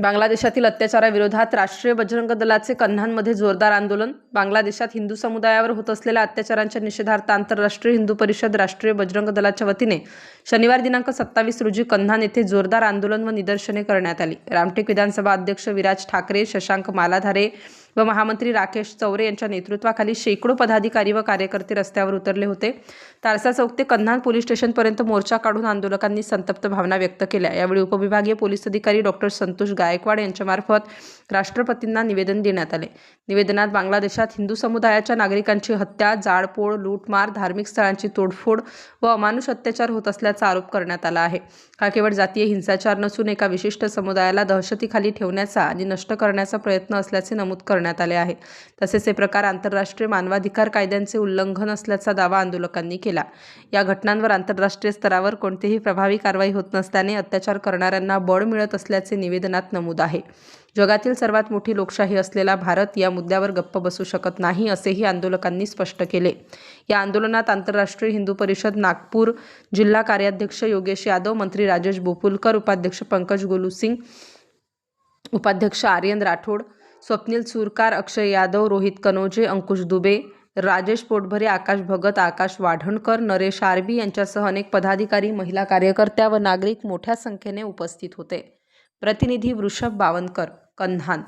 बांगलादेशातील अत्याचाराविरोधात राष्ट्रीय बजरंग दलाचे कन्हानमध्ये जोरदार आंदोलन. बांगलादेशात हिंदू समुदायावर होत असलेल्या अत्याचारांच्या निषेधार्थ आंतरराष्ट्रीय हिंदू परिषद राष्ट्रीय बजरंग दलाच्या वतीने शनिवार दिनांक 27 रोजी कन्हान येथे जोरदार आंदोलन व निदर्शने करण्यात आली. रामटेक विधानसभा अध्यक्ष विराज ठाकरे, शशांक मालाधारे व महामंत्री राकेश चौरे यांच्या नेतृत्वाखाली शेकडो पदाधिकारी व कार्यकर्ते रस्त्यावर उतरले होते. तारसा चौक ते कन्हान पोलीस स्टेशनपर्यंत मोर्चा काढून आंदोलकांनी संतप्त भावना व्यक्त केल्या. यावेळी उपविभागीय पोलीस अधिकारी डॉक्टर संतोष गायकवाड यांच्यामार्फत राष्ट्रपतींना निवेदन देण्यात आले. निवेदनात बांगलादेशात हिंदू समुदायाच्या नागरिकांची हत्या, जाळपोळ, लूटमार, धार्मिक स्थळांची तोडफोड व अमानुष अत्याचार होत असल्याचा आरोप करण्यात आला आहे. हा केवळ जातीय हिंसाचार नसून एका विशिष्ट समुदायाला दहशतीखाली ठेवण्याचा आणि नष्ट करण्याचा प्रयत्न असल्याचे नमूद करण्यात आले आहे. तसेच हे प्रकार आंतरराष्ट्रीय मानवाधिकार कायद्यांचे उल्लंघन असल्याचा दावा आंदोलकांनी केला. या घटनांवर आंतरराष्ट्रीय स्तरावर कोणतीही प्रभावी कारवाई होत नसल्याने अत्याचार करणाऱ्यांना बळ मिळत असल्याचे निवेदनात नमूद आहे. जगातील सर्वात मोठी लोकशाही असलेला भारत या मुद्द्यावर गप्प बसू शकत नाही, असेही आंदोलकांनी स्पष्ट केले. या आंदोलनात आंतरराष्ट्रीय हिंदू परिषद नागपूर जिल्हा कार्याध्यक्ष योगेश यादव, मंत्री राजेश बोपुलकर, उपाध्यक्ष पंकज गोलूसिंग, उपाध्यक्ष आर्यन राठोड, स्वप्नील सुरकार, अक्षय यादव, रोहित कनोजे, अंकुश दुबे, राजेश पोटभरे, आकाश भगत, आकाश वाढणकर, नरेश आरबी यांच्यासह अनेक पदाधिकारी, महिला कार्यकर्त्या व नागरिक मोठ्या संख्येने उपस्थित होते. प्रतिनिधी वृषभ बावनकर, कन्हान.